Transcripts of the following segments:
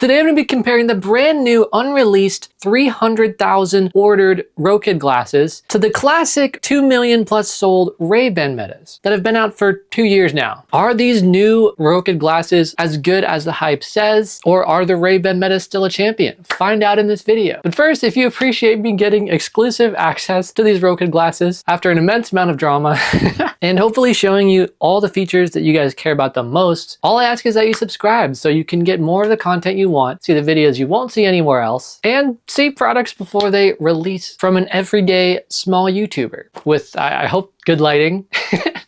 Today I'm going to be comparing the brand new unreleased 300,000 ordered Rokid glasses to the classic 2 million plus sold Ray-Ban Metas that have been out for 2 years now. Are these new Rokid glasses as good as the hype says, or are the Ray-Ban Metas still a champion? Find out in this video. But first, if you appreciate me getting exclusive access to these Rokid glasses after an immense amount of drama and hopefully showing you all the features that you guys care about the most, all I ask is that you subscribe so you can get more of the content you want, see the videos you won't see anywhere else, and see products before they release from an everyday small YouTuber with, I hope, good lighting.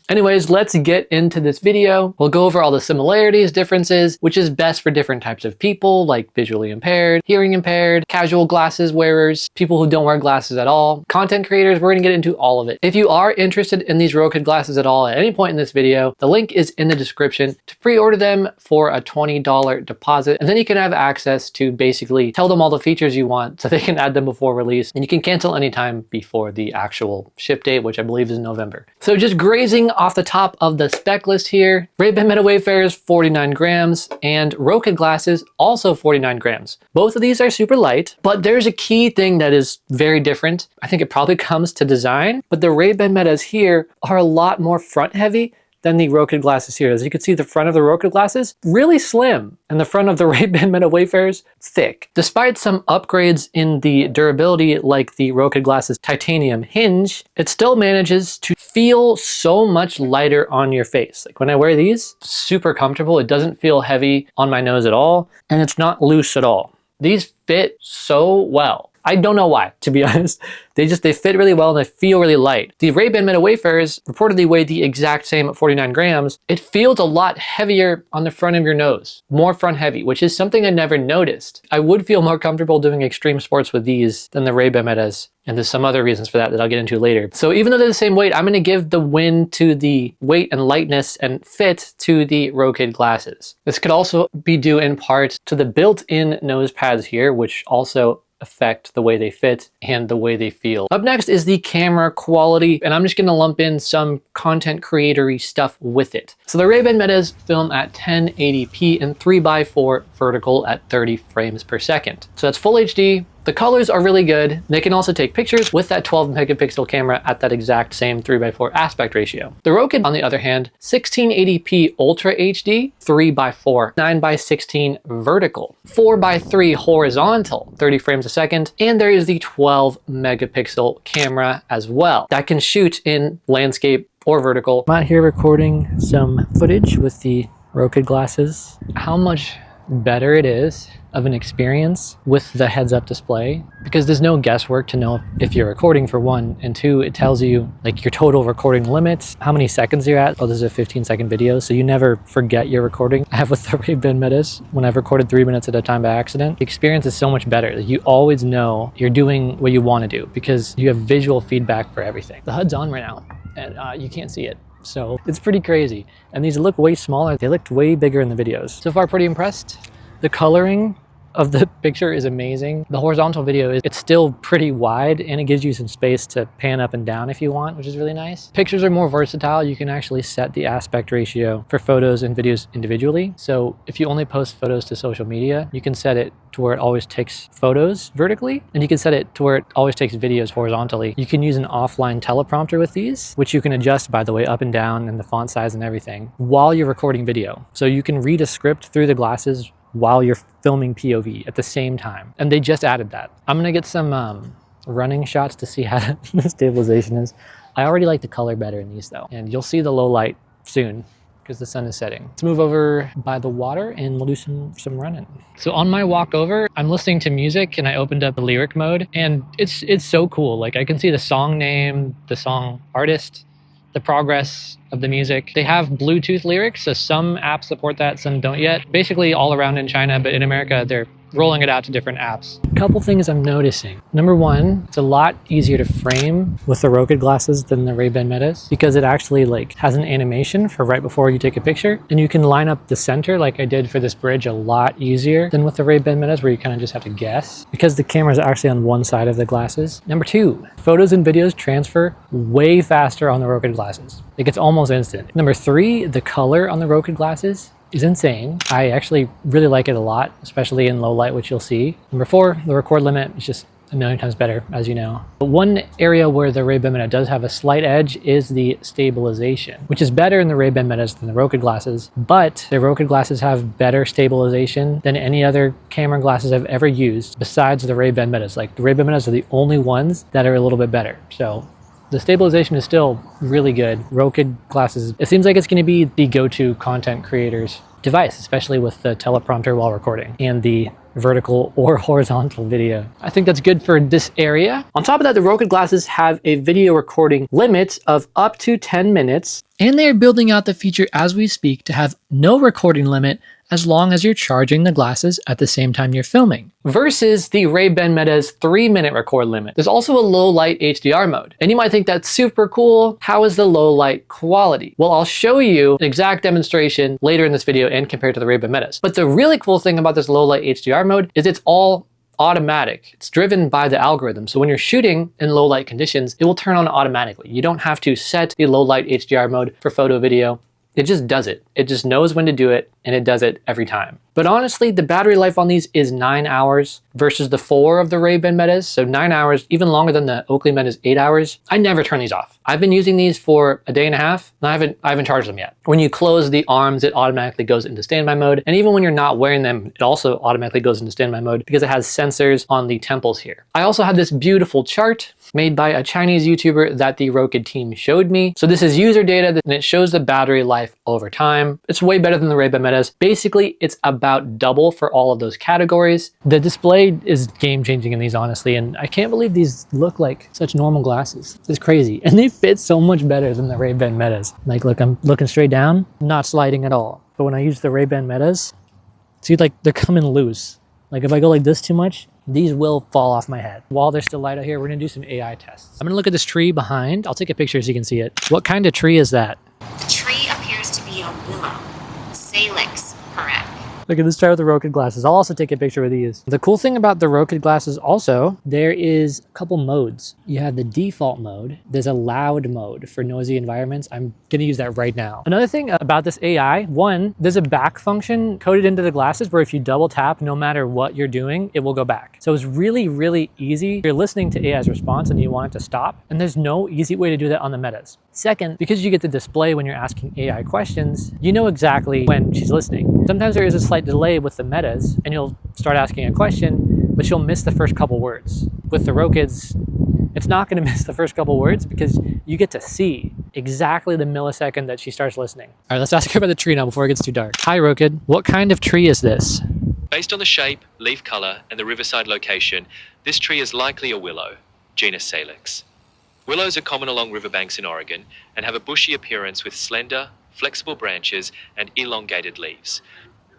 Anyways, let's get into this video. We'll go over all the similarities, differences, which is best for different types of people, like visually impaired, hearing impaired, casual glasses wearers, people who don't wear glasses at all, content creators. We're gonna get into all of it. If you are interested in these Rokid glasses at all at any point in this video, the link is in the description to pre-order them for a $20 deposit. And then you can have access to basically tell them all the features you want so they can add them before release. And you can cancel anytime before the actual ship date, which I believe is November. So just grazing off the top of the spec list here, Ray-Ban Meta Wayfarers 49 grams and Rokid glasses also 49 grams. Both of these are super light, but there's a key thing that is very different. I think it probably comes to design, but the Ray-Ban Metas here are a lot more front heavy than the Rokid glasses here. As you can see, the front of the Rokid glasses, really slim, and the front of the Ray-Ban Meta Wayfarers, thick. Despite some upgrades in the durability like the Rokid glasses titanium hinge, it still manages to feel so much lighter on your face. Like when I wear these, super comfortable. It doesn't feel heavy on my nose at all, and it's not loose at all. These fit so well. I don't know why, to be honest. They fit really well and they feel really light. The Ray-Ban Meta Wayfarers reportedly weigh the exact same at 49 grams. It feels a lot heavier on the front of your nose, more front heavy, which is something I never noticed. I would feel more comfortable doing extreme sports with these than the Ray-Ban Metas. And there's some other reasons for that I'll get into later. So even though they're the same weight, I'm gonna give the win to the weight and lightness and fit to the Rokid glasses. This could also be due in part to the built-in nose pads here, which also affect the way they fit and the way they feel. Up next is the camera quality, and I'm just gonna lump in some content creatory stuff with it. So the Ray-Ban Metas film at 1080p and 3x4 vertical at 30 frames per second. So that's full HD. The colors are really good. They can also take pictures with that 12 megapixel camera at that exact same 3x4 aspect ratio. The Rokid, on the other hand, 1680p Ultra HD, 3x4, 9x16 vertical, 4x3 horizontal, 30 frames a second, and there is the 12 megapixel camera as well that can shoot in landscape or vertical. I'm out here recording some footage with the Rokid glasses. How much better it is of an experience with the heads-up display, because there's no guesswork to know if you're recording, for one, and two, it tells you like your total recording limits, how many seconds you're at. Oh, this is a 15-second video, so you never forget you're recording. I have with the Ray-Ban Metas, when I've recorded 3 minutes at a time by accident, the experience is so much better. You always know you're doing what you want to do because you have visual feedback for everything. The HUD's on right now, and you can't see it. So it's pretty crazy. And these look way smaller. They looked way bigger in the videos. So far, pretty impressed. The coloring of the picture is amazing. The horizontal video, it's still pretty wide and it gives you some space to pan up and down if you want, which is really nice. Pictures are more versatile. You can actually set the aspect ratio for photos and videos individually. So if you only post photos to social media, you can set it to where it always takes photos vertically, and you can set it to where it always takes videos horizontally. You can use an offline teleprompter with these, which you can adjust, by the way, up and down, and the font size and everything while you're recording video. So you can read a script through the glasses while you're filming POV at the same time. And they just added that. I'm gonna get some running shots to see how the stabilization is. I already like the color better in these though. And you'll see the low light soon because the sun is setting. Let's move over by the water and we'll do some running. So on my walk over, I'm listening to music and I opened up the lyric mode, and it's so cool. Like I can see the song name, the song artist, the progress of the music. They have Bluetooth lyrics, so some apps support that, some don't yet. Basically all around in China, but in America, they're rolling it out to different apps. A couple things I'm noticing. Number one, it's a lot easier to frame with the Rokid glasses than the Ray-Ban Metas because it actually like has an animation for right before you take a picture, and you can line up the center like I did for this bridge a lot easier than with the Ray-Ban Metas where you kind of just have to guess because the camera is actually on one side of the glasses. Number two, photos and videos transfer way faster on the Rokid glasses. Like it's almost instant. Number three, the color on the Rokid glasses is insane. I actually really like it a lot, especially in low light, which you'll see. Number 4, the record limit is just a million times better, as you know. But one area where the Ray-Ban Meta does have a slight edge is the stabilization, which is better in the Ray-Ban Metas than the Rokid glasses, but the Rokid glasses have better stabilization than any other camera glasses I've ever used besides the Ray-Ban Metas. Like, the Ray-Ban Metas are the only ones that are a little bit better. So the stabilization is still really good. Rokid glasses, it seems like it's going to be the go-to content creators device, especially with the teleprompter while recording and the vertical or horizontal video. I think that's good for this area. On top of that, the Rokid glasses have a video recording limit of up to 10 minutes, and they are building out the feature as we speak to have no recording limit as long as you're charging the glasses at the same time you're filming, versus the Ray-Ban Meta's 3-minute record limit. There's also a low light HDR mode, and you might think that's super cool. How is the low light quality? Well, I'll show you an exact demonstration later in this video and compared to the Ray-Ban Metas. But the really cool thing about this low light HDR mode is it's all automatic. It's driven by the algorithm. So when you're shooting in low light conditions, it will turn on automatically. You don't have to set the low light HDR mode for photo video. It just does it. It just knows when to do it, and it does it every time. But honestly, the battery life on these is 9 hours versus the 4 of the Ray-Ban Metas. So 9 hours, even longer than the Oakley Meta's 8 hours. I never turn these off. I've been using these for a day and a half, and I haven't charged them yet. When you close the arms, it automatically goes into standby mode. And even when you're not wearing them, it also automatically goes into standby mode because it has sensors on the temples here. I also have this beautiful chart made by a Chinese YouTuber that the Rokid team showed me. So this is user data, and it shows the battery life over time. It's way better than the Ray-Ban Metas. Basically, it's about double for all of those categories. The display is game-changing in these, honestly, and I can't believe these look like such normal glasses. It's crazy, and they fit so much better than the Ray-Ban Metas. Like, look, I'm looking straight down, not sliding at all. But when I use the Ray-Ban Metas, see, like, they're coming loose. Like, if I go like this too much, these will fall off my head. While there's still light out here, we're gonna do some AI tests. I'm gonna look at this tree behind. I'll take a picture so you can see it. What kind of tree is that? The tree appears to be a willow. Salix, correct. Look at this try with the Rokid glasses. I'll also take a picture with these. The cool thing about the Rokid glasses also, there is a couple modes. You have the default mode. There's a loud mode for noisy environments. I'm gonna use that right now. Another thing about this AI, one, there's a back function coded into the glasses where if you double tap, no matter what you're doing, it will go back. So it's really, really easy. You're listening to AI's response and you want it to stop, and there's no easy way to do that on the Metas. Second, because you get the display when you're asking AI questions, you know exactly when she's listening. Sometimes there is a slight delay with the Metas, and you'll start asking a question, but you'll miss the first couple words. With the Rokids, it's not going to miss the first couple words because you get to see exactly the millisecond that she starts listening. All right, let's ask her about the tree now before it gets too dark. Hi, Rokid. What kind of tree is this? Based on the shape, leaf color, and the riverside location, this tree is likely a willow, genus Salix. Willows are common along riverbanks in Oregon and have a bushy appearance with slender, flexible branches and elongated leaves.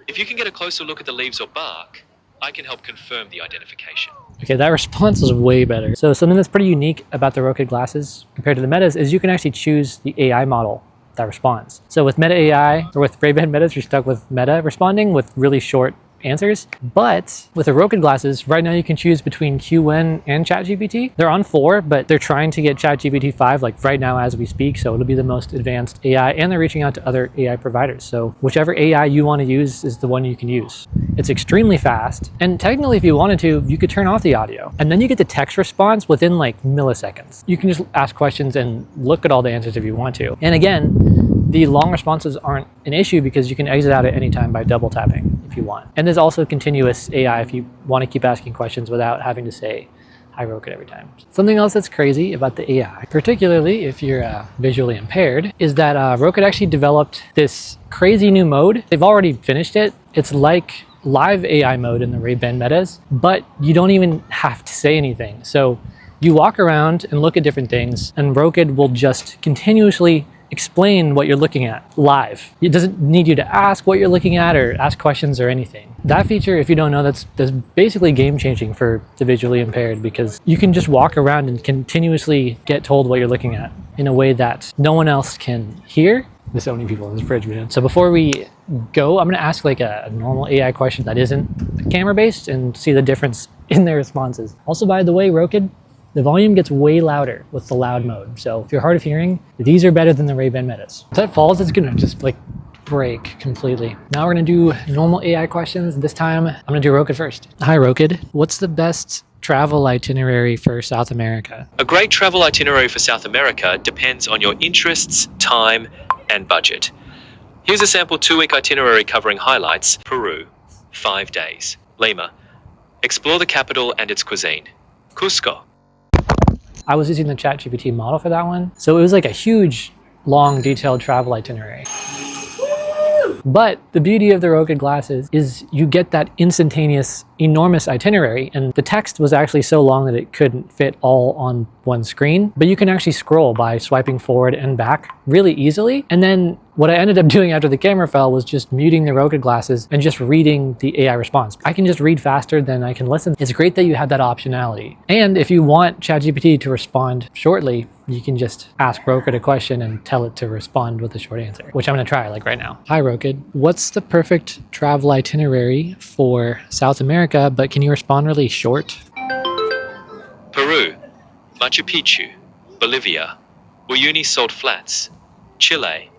If you can get a closer look at the leaves or bark, I can help confirm the identification. Okay, that response is way better. So something that's pretty unique about the Rokid glasses compared to the Metas is you can actually choose the AI model that responds. So with Meta AI, or with Ray-Ban Metas, you're stuck with Meta responding with really short answers. But with the Rokid glasses, right now you can choose between QN and ChatGPT. They're on 4, but they're trying to get ChatGPT 5 like right now as we speak. So it'll be the most advanced AI, and they're reaching out to other AI providers. So whichever AI you want to use is the one you can use. It's extremely fast. And technically, if you wanted to, you could turn off the audio. And then you get the text response within like milliseconds. You can just ask questions and look at all the answers if you want to. And again, the long responses aren't an issue because you can exit out at any time by double tapping if you want. And there's also continuous AI if you want to keep asking questions without having to say hi Rokid every time. Something else that's crazy about the AI, particularly if you're visually impaired, is that Rokid actually developed this crazy new mode. They've already finished it. It's like live AI mode in the Ray-Ban Metas, but you don't even have to say anything. So you walk around and look at different things, and Rokid will just continuously explain what you're looking at live. It doesn't need you to ask what you're looking at or ask questions or anything. That feature, if you don't know, that's basically game-changing for the visually impaired because you can just walk around and continuously get told what you're looking at in a way that no one else can hear. There's so many people in this fridge, man. So before we go, I'm gonna ask like a normal AI question that isn't camera-based and see the difference in their responses. Also, by the way, Rokid, the volume gets way louder with the loud mode. So if you're hard of hearing, these are better than the Ray-Ban Metas. If that falls, it's gonna just like break completely. Now we're gonna do normal AI questions. This time I'm gonna do Rokid first. Hi Rokid, what's the best travel itinerary for South America? A great travel itinerary for South America depends on your interests, time, and budget. Here's a sample 2-week itinerary covering highlights. Peru, 5 days. Lima, explore the capital and its cuisine. Cusco. I was using the ChatGPT model for that one. So it was like a huge, long, detailed travel itinerary. But the beauty of the Rokid glasses is you get that instantaneous, enormous itinerary, and the text was actually so long that it couldn't fit all on one screen, but you can actually scroll by swiping forward and back really easily. And then what I ended up doing after the camera fell was just muting the Rokid glasses and just reading the AI response. I can just read faster than I can listen. It's great that you have that optionality. And if you want ChatGPT to respond shortly, you can just ask Rokid a question and tell it to respond with a short answer, which I'm gonna try like right now. Hi Rokid, what's the perfect travel itinerary for South America, but can you respond really short? Peru, Machu Picchu, Bolivia, Uyuni Salt Flats, Chile,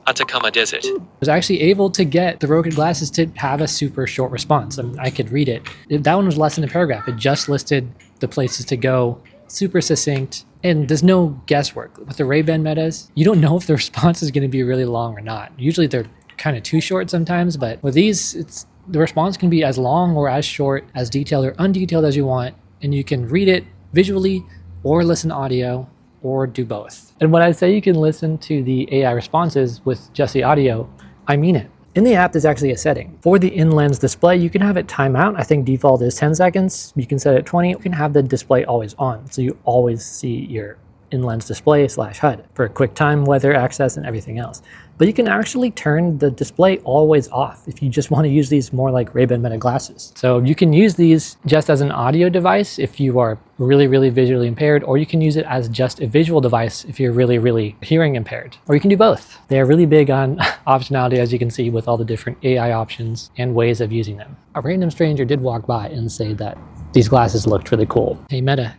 Atacama Desert. I was actually able to get the Rokid glasses to have a super short response. I could read it. That one was less than a paragraph. It just listed the places to go, super succinct, and there's no guesswork. With the Ray-Ban Metas, you don't know if the response is going to be really long or not. Usually they're kind of too short sometimes, but with these, the response can be as long or as short, as detailed or undetailed as you want, and you can read it visually or listen to audio or do both. And when I say you can listen to the AI responses with just the audio, I mean it. In the app, there's actually a setting. For the in-lens display, you can have it time out. I think default is 10 seconds. You can set it 20. You can have the display always on, so you always see your in-lens display / HUD for quick time, weather, access, and everything else. But you can actually turn the display always off if you just want to use these more like Ray-Ban Meta glasses. So you can use these just as an audio device if you are really, really visually impaired, or you can use it as just a visual device if you're really, really hearing impaired, or you can do both. They're really big on optionality, as you can see, with all the different AI options and ways of using them. A random stranger did walk by and say that these glasses looked really cool. Hey Meta,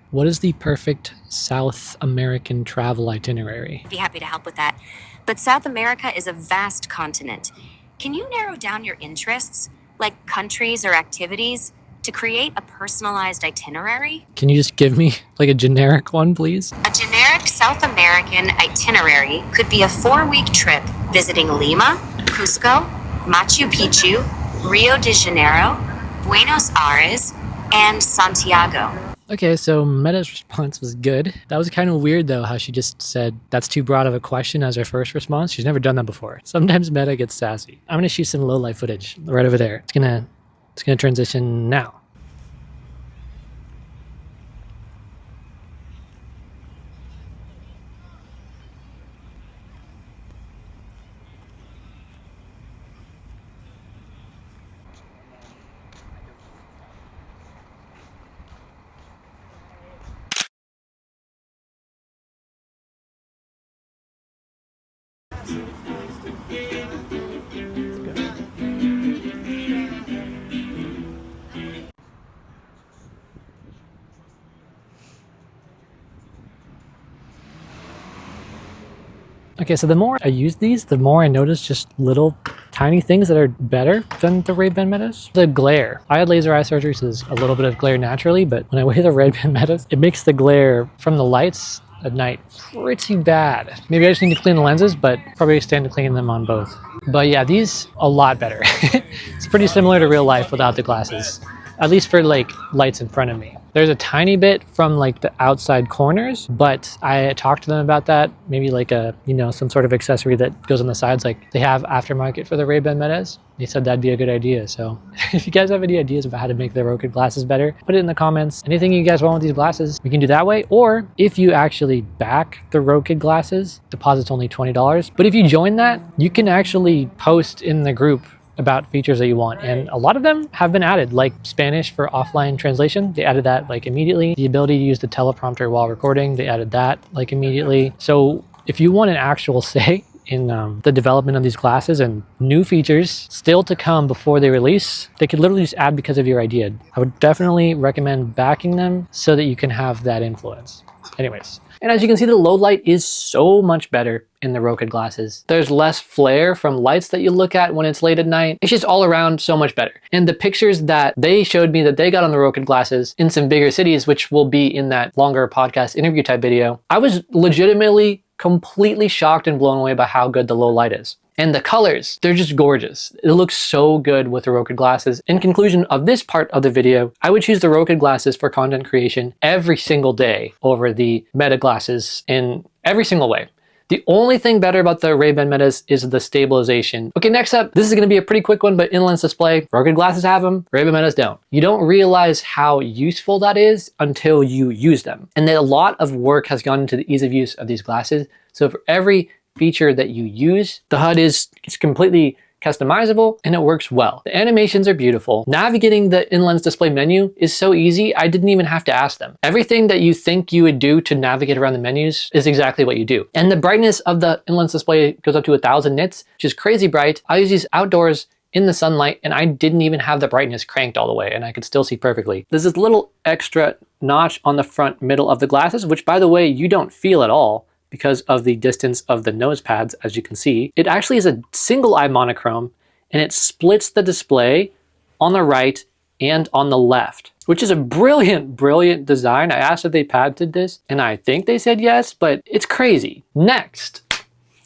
what is the perfect South American travel itinerary? I'd be happy to help with that. But South America is a vast continent. Can you narrow down your interests, like countries or activities, to create a personalized itinerary? Can you just give me like a generic one, please? A generic South American itinerary could be a 4-week trip visiting Lima, Cusco, Machu Picchu, Rio de Janeiro, Buenos Aires, and Santiago. Okay, so Meta's response was good. That was kind of weird though, how she just said that's too broad of a question as her first response. She's never done that before. Sometimes Meta gets sassy. I'm gonna shoot some low light footage right over there. It's gonna transition now. Okay, so the more I use these, the more I notice just little tiny things that are better than the Ray-Ban Metas. The glare. I had laser eye surgery, so there's a little bit of glare naturally, but when I wear the Ray-Ban Metas, it makes the glare from the lights at night pretty bad. Maybe I just need to clean the lenses, but probably stand to clean them on both. But yeah, these a lot better. It's pretty similar to real life without the glasses, at least for like lights in front of me. There's a tiny bit from like the outside corners, but I talked to them about that. Maybe like a, some sort of accessory that goes on the sides. Like they have aftermarket for the Ray-Ban Metas. They said that'd be a good idea. So if you guys have any ideas about how to make the Rokid glasses better, put it in the comments. Anything you guys want with these glasses, we can do that way. Or if you actually back the Rokid glasses, deposit's only $20. But if you join that, you can actually post in the group about features that you want, and a lot of them have been added, like Spanish for offline translation. They added that like immediately. The ability to use the teleprompter while recording, they added that like immediately. So if you want an actual say in the development of these glasses and new features still to come before they release, they could literally just add because of your idea. I would definitely recommend backing them so that you can have that influence. Anyways, And as you can see, the low light is so much better in the Rokid glasses. There's less flare from lights that you look at when it's late at night. It's just all around so much better. And the pictures that they showed me that they got on the Rokid glasses in some bigger cities, which will be in that longer podcast interview type video, I was legitimately completely shocked and blown away by how good the low light is. And the colors, they're just gorgeous. It looks so good with the Rokid glasses. In conclusion of this part of the video, I would choose the Rokid glasses for content creation every single day over the Meta glasses in every single way. The only thing better about the Ray-Ban Metas is the stabilization. Okay, next up, this is gonna be a pretty quick one, but in-lens display, Rokid glasses have them, Ray-Ban Metas don't. You don't realize how useful that is until you use them. And then a lot of work has gone into the ease of use of these glasses. So for every feature that you use, the HUD is completely customizable and it works well. The animations are beautiful. Navigating the in-lens display menu is so easy, I didn't even have to ask them. Everything that you think you would do to navigate around the menus is exactly what you do. And the brightness of the in-lens display goes up to 1000 nits, which is crazy bright. I use these outdoors in the sunlight and I didn't even have the brightness cranked all the way and I could still see perfectly. There's this little extra notch on the front middle of the glasses, which by the way, you don't feel at all because of the distance of the nose pads, as you can see. It actually is a single eye monochrome and it splits the display on the right and on the left, which is a brilliant, brilliant design. I asked if they patented this and I think they said yes, but it's crazy. Next,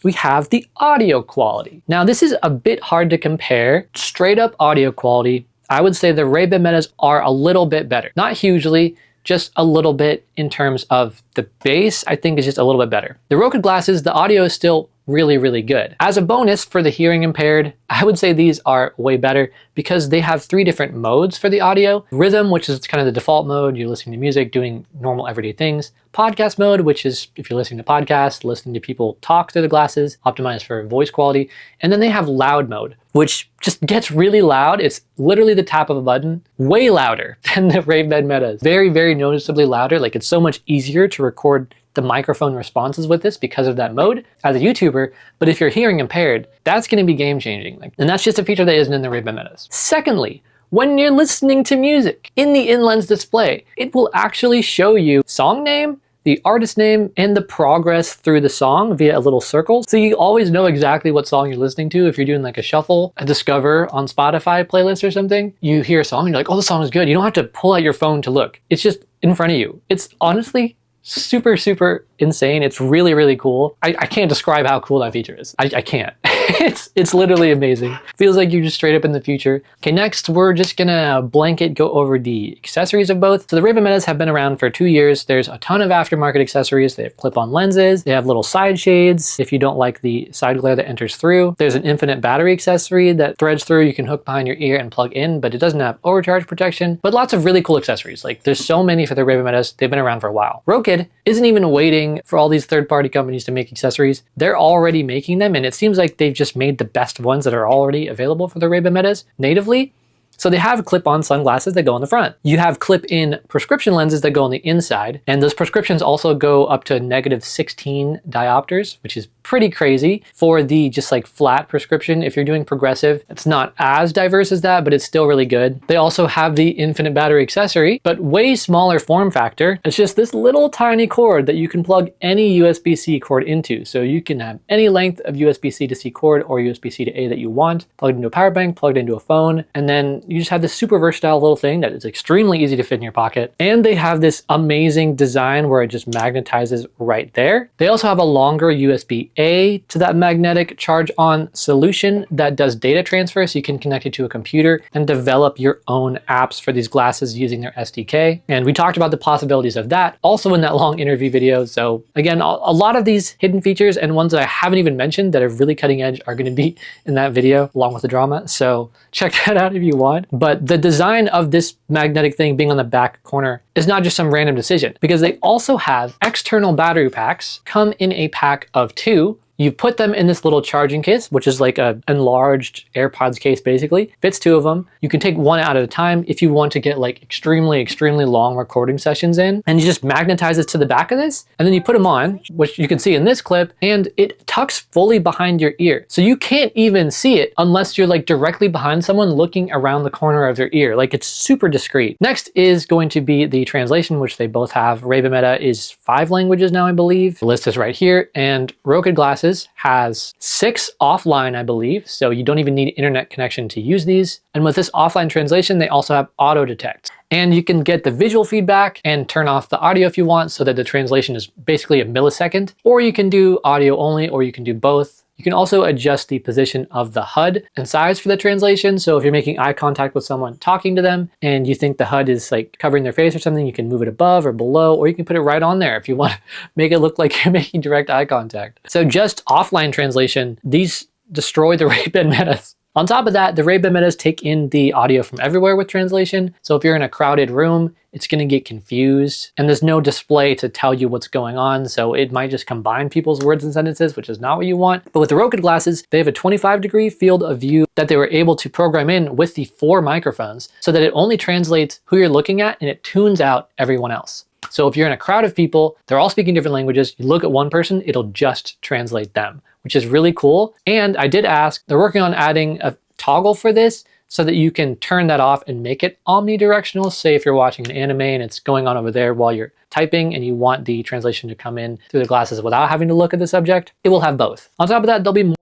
we have the audio quality. Now this is a bit hard to compare. Straight up audio quality, I would say the Ray-Ban Metas are a little bit better. Not hugely, just a little bit in terms of the bass, I think is just a little bit better. The Rokid glasses, the audio is still really, really good. As a bonus for the hearing impaired, I would say these are way better because they have 3 different modes for the audio. Rhythm, which is kind of the default mode, you're listening to music, doing normal everyday things. Podcast mode, which is if you're listening to podcasts, listening to people talk through the glasses, optimized for voice quality. And then they have loud mode, which just gets really loud. It's literally the tap of a button, way louder than the Ray-Ban Metas. Very, very noticeably louder. Like it's so much easier to record the microphone responses with this because of that mode as a YouTuber. But if you're hearing impaired, that's gonna be game changing. And that's just a feature that isn't in the Ray-Ban Metas. Secondly, when you're listening to music in the in-lens display, it will actually show you song name, the artist name, and the progress through the song via a little circle. So you always know exactly what song you're listening to. If you're doing like a shuffle, a discover on Spotify playlist or something, you hear a song and you're like, oh, the song is good. You don't have to pull out your phone to look. It's just in front of you. It's honestly super, super insane. It's really, really cool. I can't describe how cool that feature is. I can't. It's literally amazing. Feels like you're just straight up in the future. Okay, next we're just gonna blanket go over the accessories of both. So the Ray-Ban Metas have been around for 2 years. There's a ton of aftermarket accessories. They have clip-on lenses. They have little side shades if you don't like the side glare that enters through. There's an infinite battery accessory that threads through. You can hook behind your ear and plug in, but it doesn't have overcharge protection. But lots of really cool accessories. Like there's so many for the Ray-Ban Metas. They've been around for a while. Rokid isn't even waiting for all these third-party companies to make accessories. They're already making them, and it seems like they've just made the best ones that are already available for the Ray-Ban Metas natively. So they have clip-on sunglasses that go on the front. You have clip-in prescription lenses that go on the inside, and those prescriptions also go up to -16 diopters, which is pretty crazy for the just like flat prescription. If you're doing progressive, it's not as diverse as that, but it's still really good. They also have the infinite battery accessory, but way smaller form factor. It's just this little tiny cord that you can plug any USB-C cord into. So you can have any length of USB-C to C cord or USB-C to A that you want, plugged into a power bank, plugged into a phone, and then you just have this super versatile little thing that is extremely easy to fit in your pocket. And they have this amazing design where it just magnetizes right there. They also have a longer USB-A to that magnetic charge-on solution that does data transfer, so you can connect it to a computer and develop your own apps for these glasses using their SDK. And we talked about the possibilities of that also in that long interview video. So again, a lot of these hidden features and ones that I haven't even mentioned that are really cutting edge are going to be in that video along with the drama. So check that out if you want. But the design of this magnetic thing being on the back corner is not just some random decision, because they also have external battery packs come in a pack of 2. You put them in this little charging case, which is like a enlarged AirPods case basically. Fits 2 of them. You can take one out at a time if you want to get like extremely long recording sessions in. And you just magnetize it to the back of this, and then you put them on, which you can see in this clip, and it tucks fully behind your ear. So you can't even see it unless you're like directly behind someone looking around the corner of their ear. Like it's super discreet. Next is going to be the translation, which they both have. Ray-Ban Meta is 5 languages now, I believe. The list is right here. And Rokid glasses has 6 offline, I believe. So you don't even need internet connection to use these. And with this offline translation, they also have auto detect. And you can get the visual feedback and turn off the audio if you want, so that the translation is basically a millisecond. Or you can do audio only, or you can do both. You can also adjust the position of the HUD and size for the translation. So if you're making eye contact with someone talking to them and you think the HUD is like covering their face or something, you can move it above or below, or you can put it right on there if you want to make it look like you're making direct eye contact. So just offline translation, these destroy the Ray-Ban Metas. On top of that, the Ray-Ban Metas take in the audio from everywhere with translation. So if you're in a crowded room, it's going to get confused, and there's no display to tell you what's going on. So it might just combine people's words and sentences, which is not what you want. But with the Rokid glasses, they have a 25-degree field of view that they were able to program in with the 4 microphones so that it only translates who you're looking at and it tunes out everyone else. So if you're in a crowd of people, they're all speaking different languages, you look at one person, it'll just translate them, which is really cool. And I did ask, they're working on adding a toggle for this so that you can turn that off and make it omnidirectional. Say if you're watching an anime and it's going on over there while you're typing and you want the translation to come in through the glasses without having to look at the subject, it will have both. On top of that, there'll be more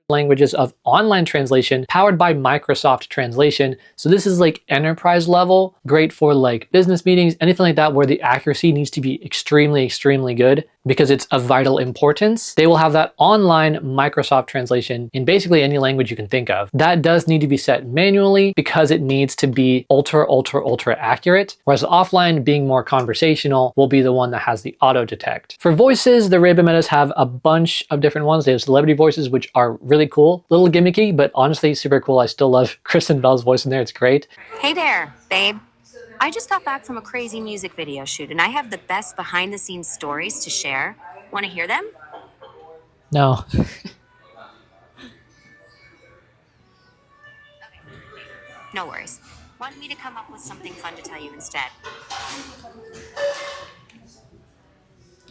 languages of online translation powered by Microsoft Translation. So this is like enterprise level, great for like business meetings, anything like that where the accuracy needs to be extremely good because it's of vital importance. They will have that online Microsoft translation in basically any language you can think of. That does need to be set manually because it needs to be ultra accurate, whereas offline, being more conversational, will be the one that has the auto detect. For voices, the Ray-Ban Metas have a bunch of different ones. They have celebrity voices, which are really cool, little gimmicky, but honestly super cool. I still love Kristen Bell's voice in there. It's great. Hey there, babe. I just got back from a crazy music video shoot and I have the best behind the scenes stories to share. Want to hear them? No. No worries. Want me to come up with something fun to tell you instead?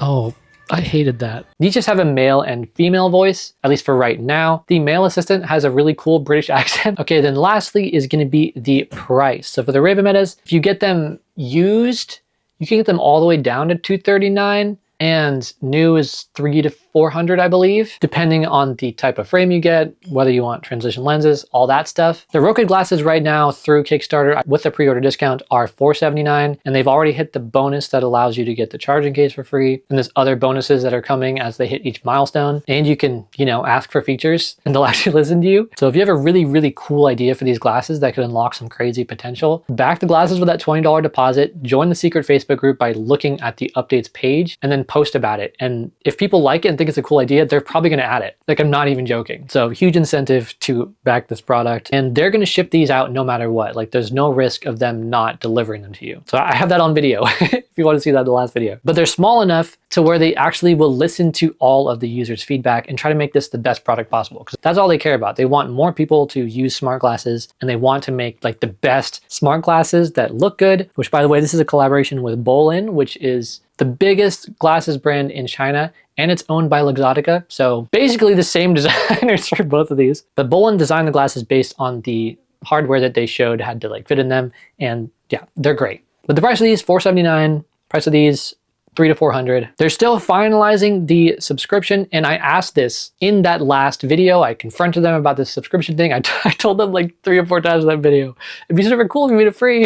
Oh, I hated that. These just have a male and female voice, at least for right now. The male assistant has a really cool British accent. Okay, then lastly is going to be the price. So for the Ray-Ban Metas, if you get them used, you can get them all the way down to $239, and new is $300 to $400, I believe, depending on the type of frame you get, whether you want transition lenses, all that stuff. The Rokid glasses right now through Kickstarter with the pre-order discount are $479, and they've already hit the bonus that allows you to get the charging case for free. And there's other bonuses that are coming as they hit each milestone. And you can, ask for features and they'll actually listen to you. So if you have a really cool idea for these glasses that could unlock some crazy potential, back the glasses with that $20 deposit, join the secret Facebook group by looking at the updates page, and then post about it. And if people like it and think it's a cool idea, they're probably going to add it. Like, I'm not even joking. So huge incentive to back this product, and they're going to ship these out no matter what. Like, there's no risk of them not delivering them to you. So I have that on video if you want to see that in the last video. But they're small enough to where they actually will listen to all of the users' feedback and try to make this the best product possible, because that's all they care about. They want more people to use smart glasses, and they want to make like the best smart glasses that look good, which, by the way, this is a collaboration with Bolin, which is the biggest glasses brand in China, and it's owned by Luxottica. So basically the same designers for both of these. But Bolin designed the glasses based on the hardware that they showed had to like fit in them. And yeah, they're great. But the price of these, $479. Price of these, $300 to $400. They're still finalizing the subscription, and I asked this in that last video. I confronted them about this subscription thing. I told them like 3 or 4 times in that video, it'd be super cool if you made it free.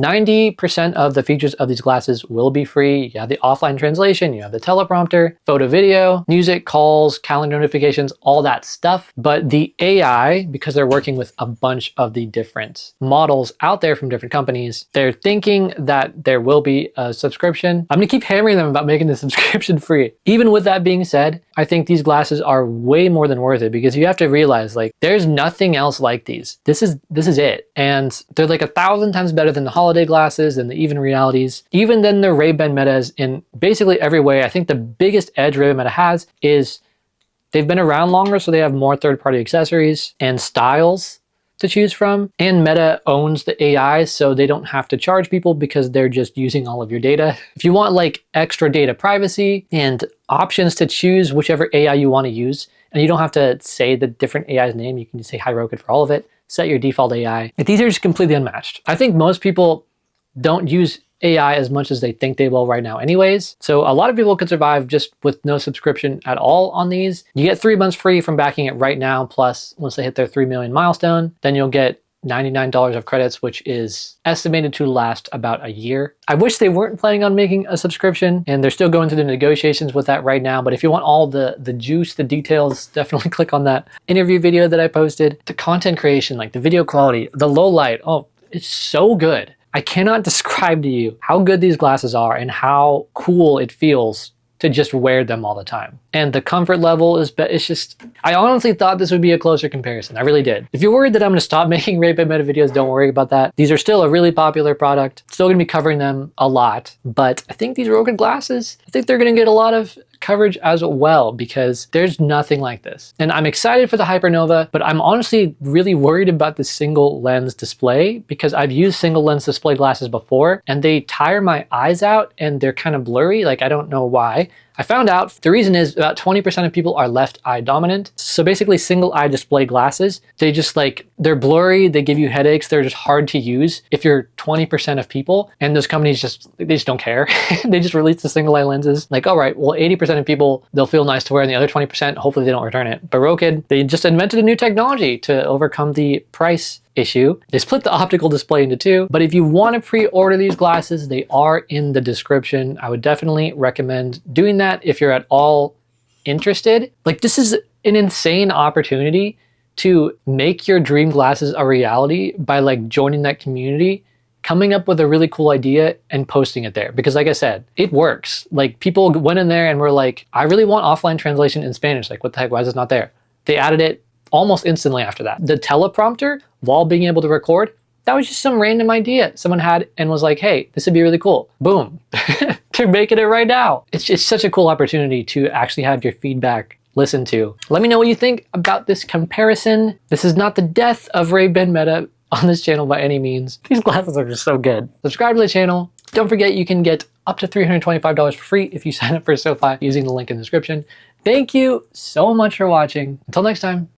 90% of the features of these glasses will be free. You have the offline translation, you have the teleprompter, photo video, music, calls, calendar notifications, all that stuff. But the AI, because they're working with a bunch of the different models out there from different companies, they're thinking that there will be a subscription. I'm gonna keep hammering them about making the subscription free. Even with that being said, I think these glasses are way more than worth it, because you have to realize like there's nothing else like these. This is it. And they're like 1,000 times better than the holiday glasses and the even realities, even than the Ray-Ban Metas in basically every way. I think the biggest edge Ray-Ban Meta has is They've been around longer, so they have more third-party accessories and styles to choose from. And Meta owns the AI, so they don't have to charge people because they're just using all of your data. If you want like extra data privacy and options to choose whichever AI you want to use, and you don't have to say the different AI's name, you can just say hi Rokid for all of it, set your default AI. These are just completely unmatched. I think most people don't use AI as much as they think they will right now anyways. So a lot of people could survive just with no subscription at all on these. You get 3 months free from backing it right now. Plus, once they hit their 3 million milestone, then you'll get $99 of credits, which is estimated to last about a year. I wish they weren't planning on making a subscription, and they're still going through the negotiations with that right now. But if you want all the juice, the details, definitely click on that interview video that I posted. The content creation, like the video quality, the low light, oh, it's so good. I cannot describe to you how good these glasses are and how cool it feels to just wear them all the time. And the comfort level is, it's just, I honestly thought this would be a closer comparison. I really did. If you're worried that I'm gonna stop making Ray-Ban Meta videos, don't worry about that. These are still a really popular product. Still gonna be covering them a lot, but I think these Rokid glasses, I think they're gonna get a lot of coverage as well because there's nothing like this. And I'm excited for the Hypernova, but I'm honestly really worried about the single lens display because I've used single lens display glasses before and they tire my eyes out and they're kind of blurry. Like, I don't know why. I found out the reason is about 20% of people are left eye dominant. So basically single eye display glasses, they just like, they're blurry, they give you headaches, they're just hard to use if you're 20% of people. And those companies they just don't care. They just release the single eye lenses. Like, all right, well, 80% of people, they'll feel nice to wear and the other 20%, hopefully they don't return it. But Rokid, they just invented a new technology to overcome the price issue. They split the optical display into two, but if you want to pre-order these glasses, they are in the description. I would definitely recommend doing that if you're at all interested. Like, this is an insane opportunity to make your dream glasses a reality by like joining that community, coming up with a really cool idea and posting it there. Because like I said, it works. Like, people went in there and were like, I really want offline translation in Spanish. Like, what the heck, why is this not there? They added it almost instantly after that. The teleprompter, while being able to record, that was just some random idea someone had and was like, hey, this would be really cool. Boom. They're making it right now. It's just such a cool opportunity to actually have your feedback listened to. Let me know what you think about this comparison. This is not the death of Ray-Ban Meta on this channel by any means. These glasses are just so good. Subscribe to the channel. Don't forget you can get up to $325 for free if you sign up for SoFi using the link in the description. Thank you so much for watching. Until next time.